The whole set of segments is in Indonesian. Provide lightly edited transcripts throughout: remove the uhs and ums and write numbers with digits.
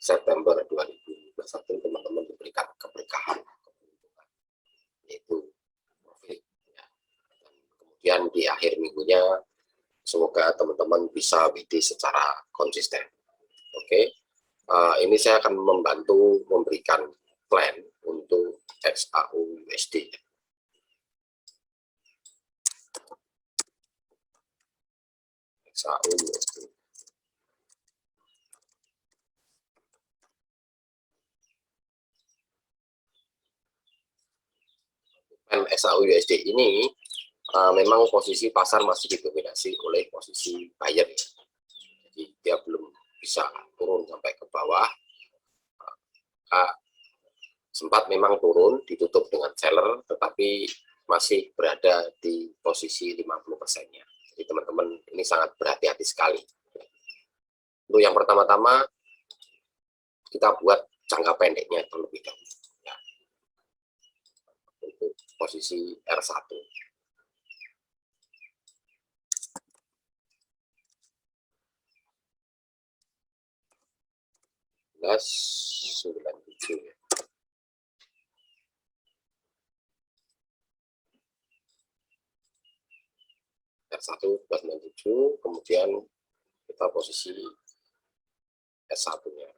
September 2021 teman-teman diberikan keberkahan, yaitu profit. Ya. Kemudian di akhir minggunya semoga teman-teman bisa WD secara konsisten. Oke, ini saya akan membantu memberikan plan untuk XAU USD. XAU USD. Plan XAU USD ini memang posisi pasar masih didominasi oleh posisi buyer. Jadi dia belum bisa turun sampai ke bawah. Sempat memang turun, ditutup dengan seller, tetapi masih berada di posisi 50%-nya. Jadi teman-teman ini sangat berhati-hati sekali. Untuk yang pertama-tama, kita buat jangka pendeknya terlebih dahulu. Ya. Untuk posisi R1. R1 ya. R1 97, kemudian kita posisi S1-nya.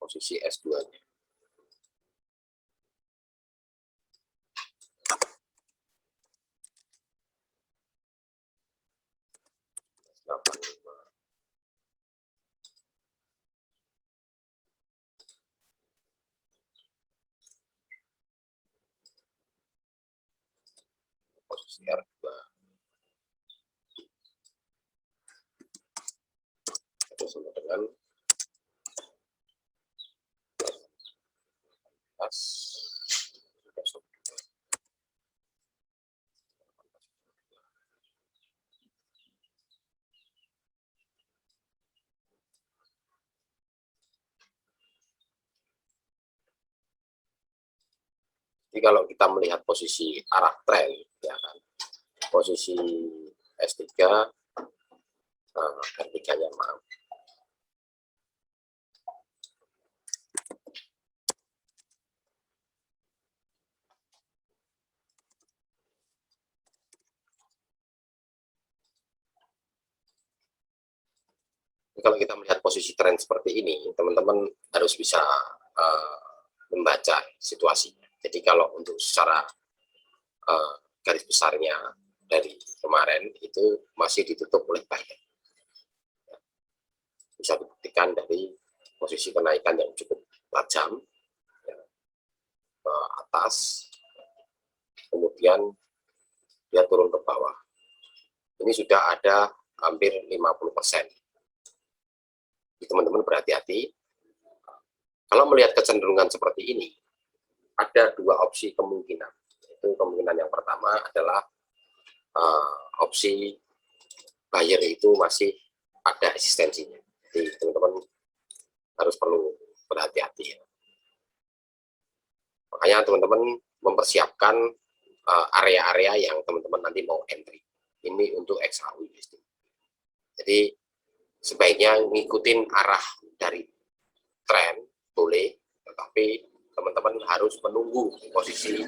Posisi S2-nya. Posisi R2. Itu sama dengan pas. Jadi kalau kita melihat posisi arah tren, ya kan, posisi S3, R3-nya maaf. Kalau kita melihat posisi tren seperti ini, teman-teman harus bisa membaca situasinya. Jadi kalau untuk secara garis besarnya dari kemarin itu masih ditutup oleh buyer. Bisa dibuktikan dari posisi kenaikan yang cukup tajam ya, ke atas, kemudian dia turun ke bawah. Ini sudah ada hampir 50%. Teman-teman berhati-hati. Kalau melihat kecenderungan seperti ini, ada dua opsi kemungkinan. Itu kemungkinan yang pertama adalah opsi buyer itu masih ada eksistensinya. Jadi teman-teman harus perlu berhati-hati ya. Makanya teman-teman mempersiapkan area-area yang teman-teman nanti mau entry. Ini untuk XAU USD. Jadi sebaiknya ngikutin arah dari tren boleh, tetapi teman-teman harus menunggu posisi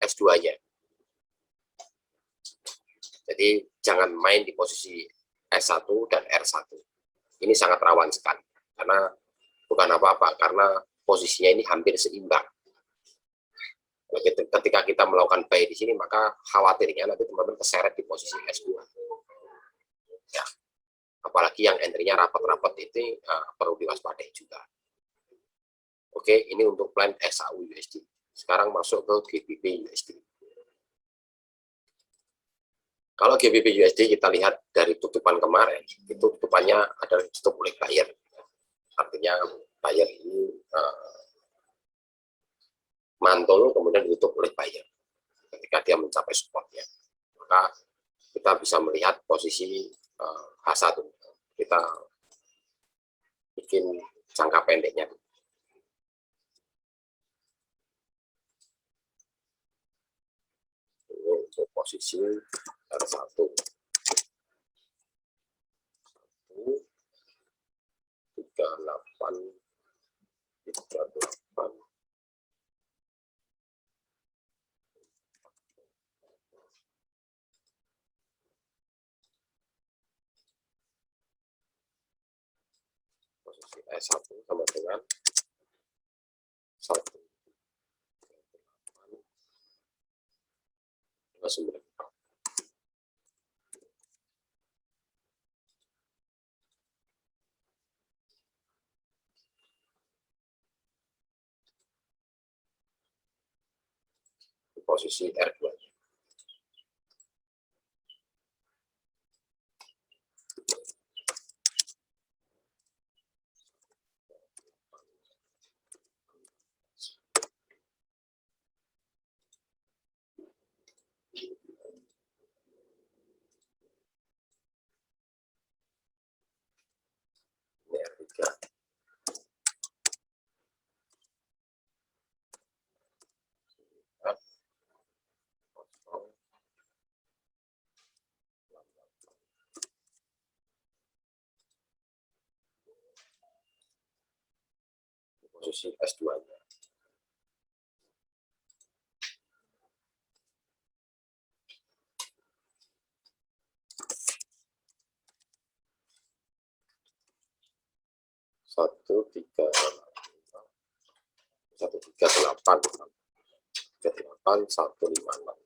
S2-nya. Jadi jangan main di posisi S1 dan R1. Ini sangat rawan sekali, karena bukan apa-apa, karena posisinya ini hampir seimbang. Ketika kita melakukan buy di sini, maka khawatirnya nanti teman-teman keseret di posisi S2. Ya. Apalagi yang entry-nya rapat-rapat itu perlu diwaspadai juga. Oke, ini untuk plan XAU USD. Sekarang masuk ke GBP USD. Kalau GBP USD kita lihat dari tutupan kemarin, itu tutupannya adalah ditutup oleh buyer. Artinya buyer ini mantul kemudian ditutup oleh buyer. Ketika dia mencapai supportnya, maka kita bisa melihat posisi H1. Kita kita bikin jangka pendeknya. Ini untuk posisi R1. 38, 38. Posisi S1 sama dengan 1, 29. Posisi R2. Ini R3. Posisi S2-nya. Satu tiga delapan 156.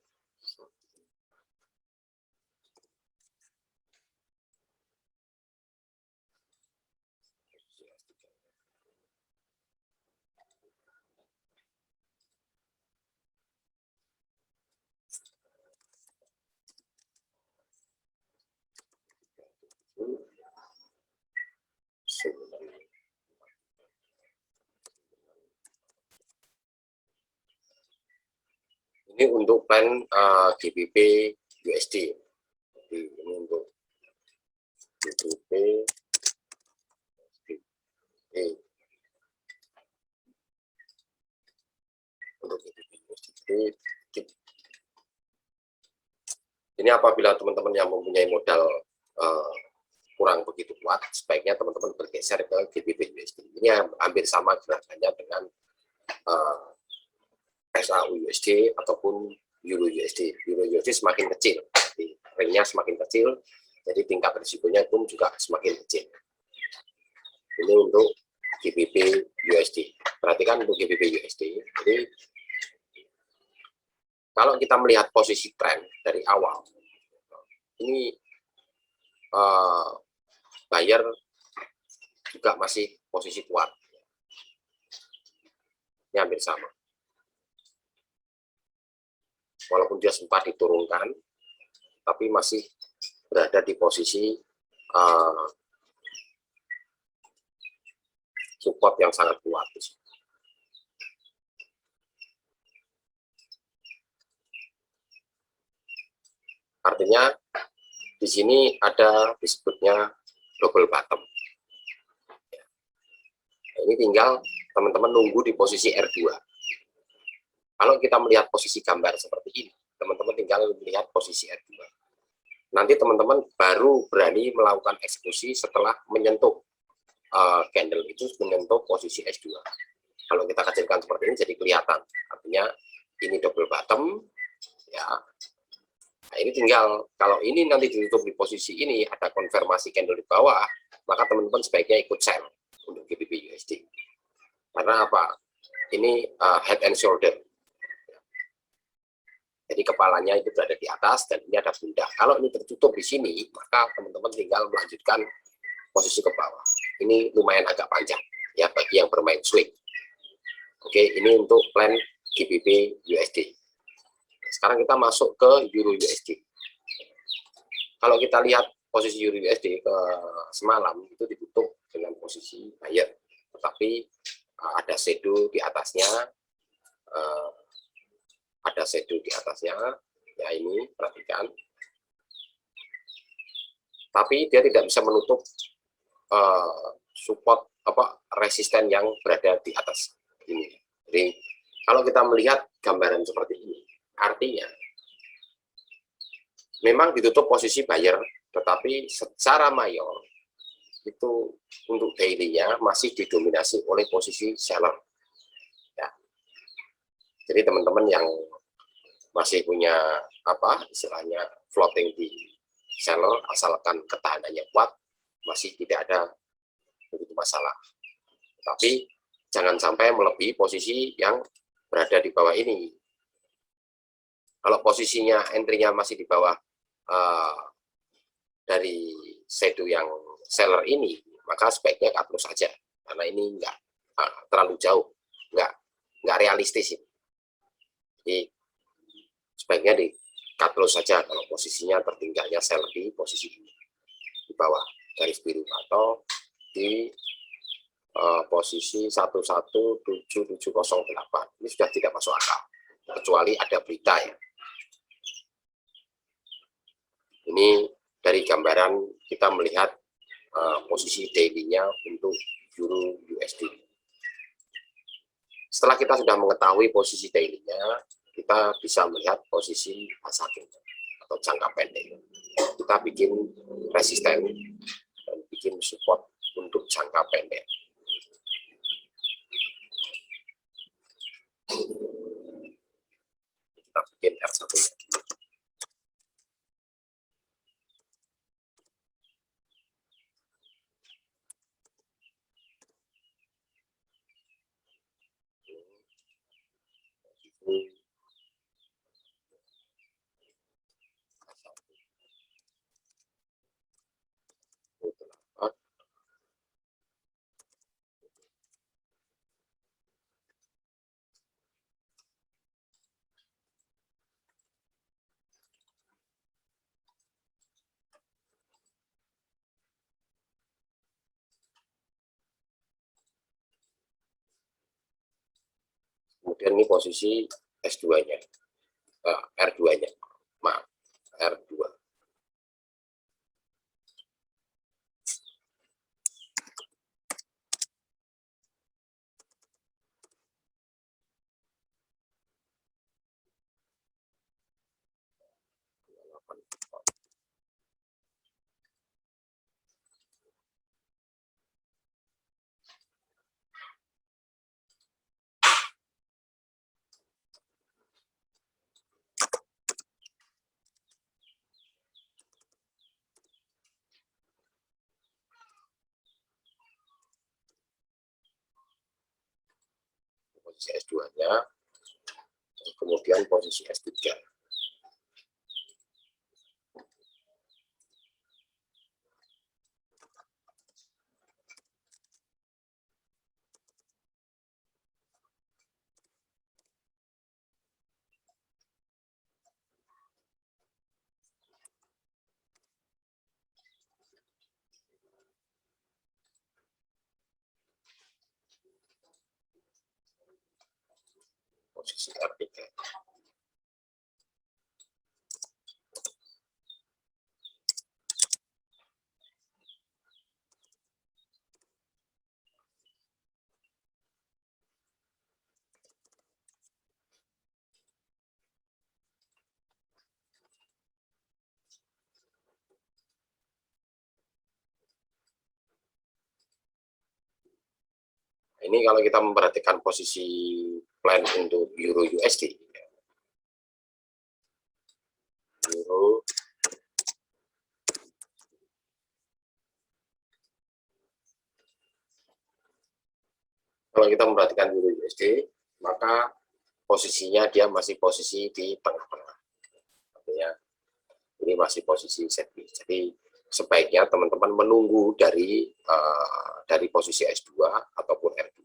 Ini untuk plan GBP USD. Jadi ini untuk GBP USD. Untuk GBP USD. Ini apabila teman-teman yang mempunyai modal kurang begitu kuat, sebaiknya teman-teman bergeser ke GBP USD. Ini hampir sama gerakannya dengan SAU USD ataupun Euro USD. Euro USD semakin kecil, jadi ringnya semakin kecil, jadi tingkat risikonya pun juga semakin kecil. Ini untuk GBP USD. Perhatikan untuk GBP USD. Jadi kalau kita melihat posisi tren dari awal, ini buyer juga masih posisi kuat. Ini hampir sama. Walaupun dia sempat diturunkan, tapi masih berada di posisi support yang sangat kuat. Artinya di sini ada disebutnya double bottom. Ini tinggal teman-teman nunggu di posisi R2. Kalau kita melihat posisi gambar seperti ini, teman-teman tinggal melihat posisi R2. Nanti teman-teman baru berani melakukan eksekusi setelah menyentuh candle itu menyentuh posisi S2. Kalau kita kecilkan seperti ini jadi kelihatan. Artinya ini double bottom, ya. Nah, ini tinggal kalau ini nanti ditutup di posisi ini ada konfirmasi candle di bawah, maka teman-teman sebaiknya ikut sell untuk GBP USD. Karena apa? Ini head and shoulder. Jadi kepalanya itu berada di atas dan ini ada pundak. Kalau ini tertutup di sini, maka teman-teman tinggal melanjutkan posisi ke bawah. Ini lumayan agak panjang ya bagi yang bermain swing. Oke, ini untuk plan GBP USD. Sekarang kita masuk ke Euro USD. Kalau kita lihat posisi Euro USD ke semalam itu ditutup dengan posisi buyer, tetapi ada shadow di atasnya, ya ini perhatikan. Tapi dia tidak bisa menutup support resisten yang berada di atas ini. Jadi kalau kita melihat gambaran seperti ini, artinya memang ditutup posisi buyer, tetapi secara mayor itu untuk daily-nya masih didominasi oleh posisi seller. Ya. Jadi teman-teman yang masih punya istilahnya floating di seller, asalkan ketahanannya kuat, masih tidak ada begitu masalah. Tapi jangan sampai melebihi posisi yang berada di bawah ini. Kalau posisinya entry-nya masih di bawah dari shadow yang seller ini, maka sebaiknya cut loss saja, karena ini enggak terlalu jauh, enggak realistis ini. Jadi sebaiknya di cut loss saja kalau posisinya tertinggalnya seller di posisi ini, di bawah garis biru, atau di posisi 11778. Ini sudah tidak masuk akal, kecuali ada berita ya. Ini dari gambaran kita melihat posisi daily-nya untuk Euro USD. Setelah kita sudah mengetahui posisi daily-nya, kita bisa melihat posisi asing atau jangka pendek. Kita bikin resisten dan bikin support untuk jangka pendek. Kita bikin R1. Kemudian ini posisi S2-nya, R2-nya, maaf, R2. Posisi S2-nya, kemudian posisi S3. Posisi R3. Ini kalau kita memperhatikan posisi plan untuk Euro USD. Euro kalau kita memperhatikan Euro USD, maka posisinya dia masih posisi di tengah-tengah. Artinya ini masih posisi set B. Jadi sebaiknya teman-teman menunggu dari posisi S2 ataupun R2.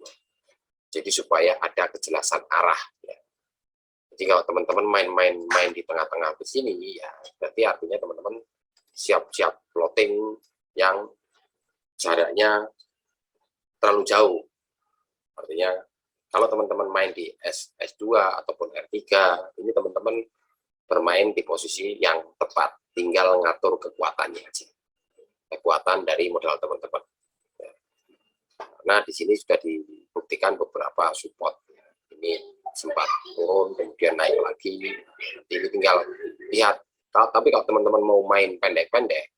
Jadi supaya ada kejelasan arah ya. Jadi kalau teman-teman main di tengah-tengah di sini ya, berarti artinya teman-teman siap-siap plotting yang jaraknya terlalu jauh. Artinya kalau teman-teman main di S2 ataupun R3, ini teman-teman bermain di posisi yang tepat, tinggal ngatur kekuatannya aja. Kekuatan dari modal teman-teman. karena di sini sudah dibuktikan beberapa support. Ini sempat turun, kemudian naik lagi. Ini tinggal lihat. Tapi kalau teman-teman mau main pendek-pendek,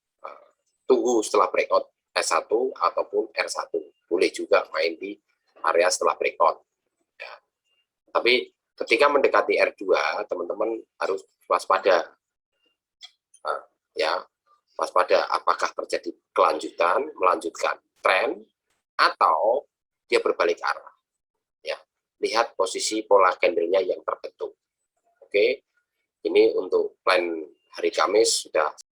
tunggu setelah breakout S1 ataupun R1. Boleh juga main di area setelah breakout. Ya. Tapi ketika mendekati R2, teman-teman harus waspada. Ya, waspada apakah terjadi kelanjutan, melanjutkan tren, atau dia berbalik arah. Ya, lihat posisi pola candlenya yang terbentuk. Oke, ini untuk plan hari Kamis sudah